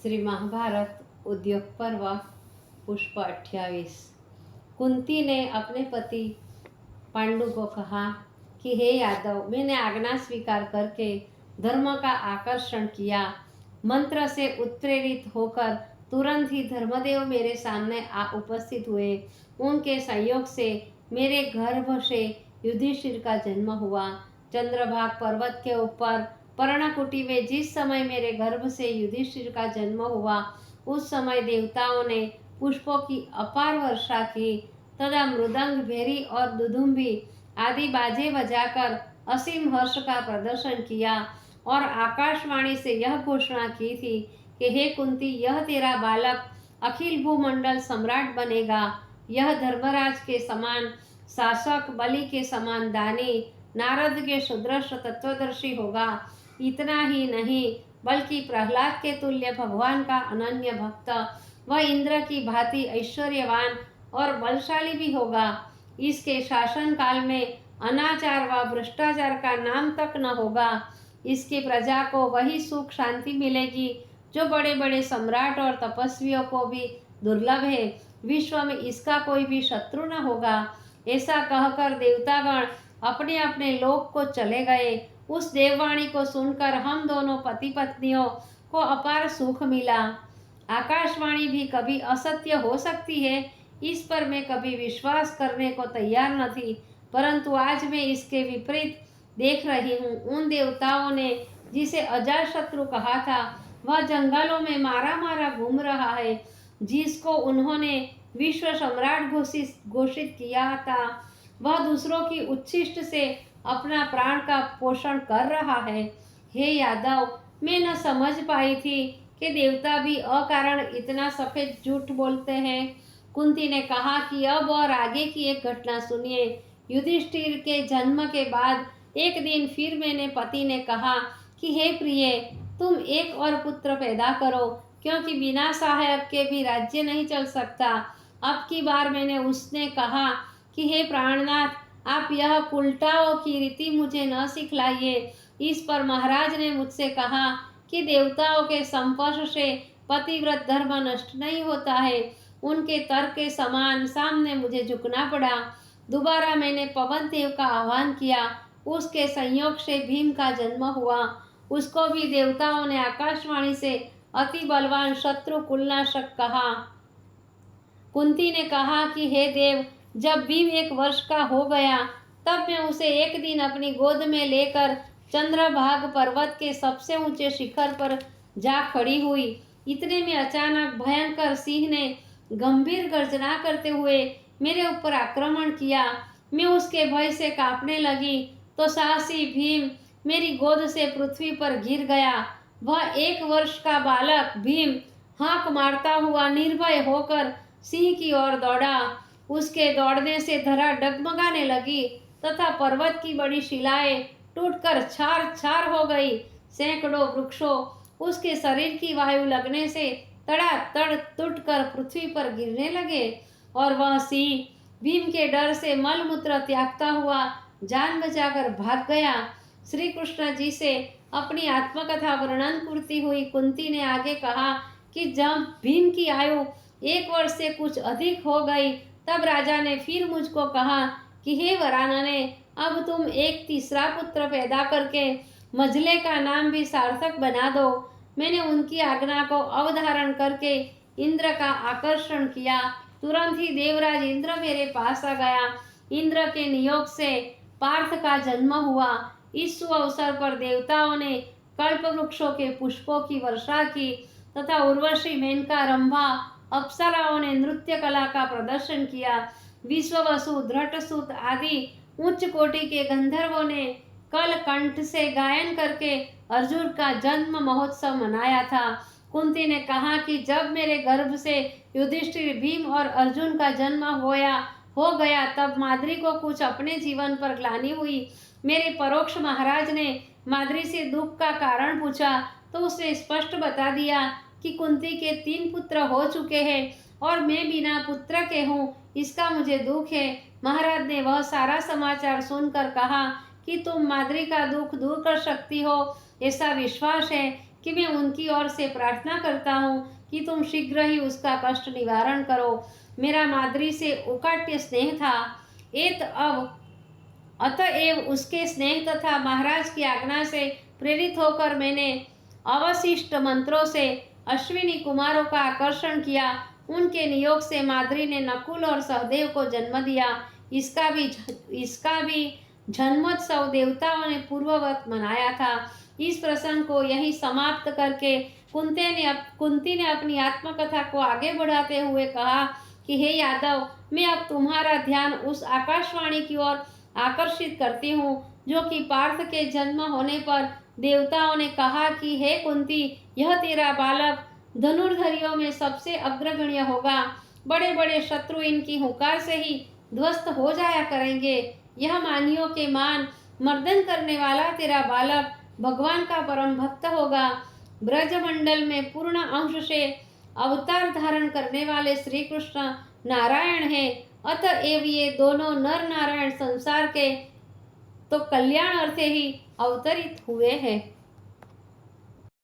श्री महाभारत उद्योग पर्व पुष्प 28। कुंती ने अपने पति पांडु को कहा कि हे यादव, मैंने आज्ञा स्वीकार करके धर्म का आकर्षण किया। मंत्र से उत्प्रेरित होकर तुरंत ही धर्मदेव मेरे सामने आ उपस्थित हुए। उनके संयोग से मेरे गर्भ से युधिष्ठिर का जन्म हुआ। चंद्रभाग पर्वत के ऊपर पर्णकुटी में जिस समय मेरे गर्भ से युधिष्ठिर का जन्म हुआ, उस समय देवताओं ने पुष्पों की अपार वर्षा की तथा मृदंग, भेरी और दुदुम्बी आदि बाजे बजाकर असीम हर्ष का प्रदर्शन किया और आकाशवाणी से यह घोषणा की थी कि हे कुंती, यह तेरा बालक अखिल भूमंडल सम्राट बनेगा। यह धर्मराज के समान शासक, बलि के समान दानी, नारद के सदृश तत्वदर्शी होगा। इतना ही नहीं, बल्कि प्रहलाद के तुल्य भगवान का अनन्य भक्त, वह इंद्र की भांति ऐश्वर्यवान और बलशाली भी होगा। इसके शासन काल में अनाचार व भ्रष्टाचार का नाम तक न होगा। इसकी प्रजा को वही सुख शांति मिलेगी जो बड़े बड़े सम्राट और तपस्वियों को भी दुर्लभ है। विश्व में इसका कोई भी शत्रु न होगा। ऐसा कहकर देवतागण अपने अपने लोक को चले गए। उस देववाणी को सुनकर हम दोनों पति पत्नियों को अपार सुख मिला। आकाशवाणी भी कभी असत्य हो सकती है, इस पर मैं कभी विश्वास करने को तैयार न थी, परंतु आज मैं इसके विपरीत देख रही हूँ। उन देवताओं ने जिसे अजातशत्रु कहा था, वह जंगलों में मारा मारा घूम रहा है। जिसको उन्होंने विश्व सम्राट घोषित किया था, वह दूसरों की उच्छिष्ट से अपना प्राण का पोषण कर रहा है। हे यादव, मैं न समझ पाई थी कि देवता भी अकारण इतना सफेद झूठ बोलते हैं। कुंती ने कहा कि अब और आगे की एक घटना सुनिए। युधिष्ठिर के जन्म के बाद एक दिन फिर मैंने पति ने कहा कि हे प्रिय, तुम एक और पुत्र पैदा करो, क्योंकि बिना सहायक के भी राज्य नहीं चल सकता। अब की बार मैंने उसने कहा कि हे प्राणनाथ, आप यह उल्टाओं की रीति मुझे न सिखलाइए। इस पर महाराज ने मुझसे कहा कि देवताओं के संपर्श से पतिव्रत धर्म नष्ट नहीं होता है। उनके तर्क के समान सामने मुझे झुकना पड़ा। दोबारा मैंने पवन देव का आह्वान किया। उसके संयोग से भीम का जन्म हुआ। उसको भी देवताओं ने आकाशवाणी से अति बलवान शत्रु कुलनाशक कहा। कुंती ने कहा कि हे देव, जब भीम 1 वर्ष का हो गया, तब मैं उसे एक दिन अपनी गोद में लेकर चंद्रभाग पर्वत के सबसे ऊंचे शिखर पर जा खड़ी हुई। इतने में अचानक भयंकर सिंह ने गंभीर गर्जना करते हुए मेरे ऊपर आक्रमण किया। मैं उसके भय से कांपने लगी तो साहसी भीम मेरी गोद से पृथ्वी पर गिर गया। वह 1 वर्ष का बालक भीम हाँक मारता हुआ निर्भय होकर सिंह की ओर दौड़ा। उसके दौड़ने से धरा डगमगाने लगी तथा पर्वत की बड़ी शिलाएं टूटकर छार छार हो गई। सैकड़ों वृक्षों उसके शरीर की वायु लगने से तड़ातड़ टूटकर पृथ्वी पर गिरने लगे और वह सिंह भीम के डर से मलमूत्र त्यागता हुआ जान बचाकर भाग गया। श्री कृष्ण जी से अपनी आत्मकथा वर्णन करती हुई कुंती ने आगे कहा कि जब भीम की आयु 1 वर्ष से कुछ अधिक हो गई, तब राजा ने फिर मुझको कहा कि हे वरानने, अब तुम एक तीसरा पुत्र पैदा करके मझले का नाम भी सार्थक बना दो। मैंने उनकी आज्ञा को अवधारण करके इंद्र का आकर्षण किया। तुरंत ही देवराज इंद्र मेरे पास आ गया। इंद्र के नियोग से पार्थ का जन्म हुआ। इस अवसर पर देवताओं ने कल्प वृक्षों के पुष्पों की वर्षा की तथा उर्वशी, मेनका, रंभा, अप्सराओं ने नृत्य कला का प्रदर्शन किया। विश्ववसु, धृतसुत आदि उच्च कोटि के गंधर्वों ने कल कंठ से गायन करके अर्जुन का जन्म महोत्सव मनाया था। कुंती ने कहा कि जब मेरे गर्भ से युधिष्ठिर, भीम और अर्जुन का जन्म हो गया, तब माद्री को कुछ अपने जीवन पर ग्लानि हुई। मेरे परोक्ष महाराज ने माद्री से दुख का कारण पूछा तो उसने स्पष्ट बता दिया कि कुंती के 3 पुत्र हो चुके हैं और मैं बिना पुत्र के हूँ, इसका मुझे दुख है। महाराज ने वह सारा समाचार सुनकर कहा कि तुम माद्री का दुख दूर कर सकती हो। ऐसा विश्वास है कि मैं उनकी ओर से प्रार्थना करता हूँ कि तुम शीघ्र ही उसका कष्ट निवारण करो। मेरा माद्री से उकाट्य स्नेह था, अतएव उसके स्नेह तथा महाराज की आज्ञा से प्रेरित होकर मैंने अवशिष्ट मंत्रों से अश्विनी कुमारों का आकर्षण किया। उनके नियोग से माद्री ने नकुल और सहदेव को जन्म दिया। इसका भी जन्मोत्सव देवताओं ने पूर्ववत मनाया था। इस प्रसंग को यहीं समाप्त करके कुंती ने अपनी आत्मकथा को आगे बढ़ाते हुए कहा कि हे यादव, मैं अब तुम्हारा ध्यान उस आकाशवाणी की ओर आकर्षित करती हूँ जो कि पार्थ के जन्म होने पर देवताओं ने कहा कि हे कुंती, यह तेरा बालक धनुर्धरियों में सबसे अग्रगण्य होगा। बड़े बड़े शत्रु इनकी हुंकार से ही ध्वस्त हो जाया करेंगे। यह मानियों के मान मर्दन करने वाला तेरा बालक भगवान का परम भक्त होगा। ब्रजमंडल में पूर्ण अंश से अवतार धारण करने वाले श्री कृष्ण नारायण हैं। अतएव ये दोनों नर नारायण संसार के तो कल्याण अर्थे ही अवतरित हुए हैं।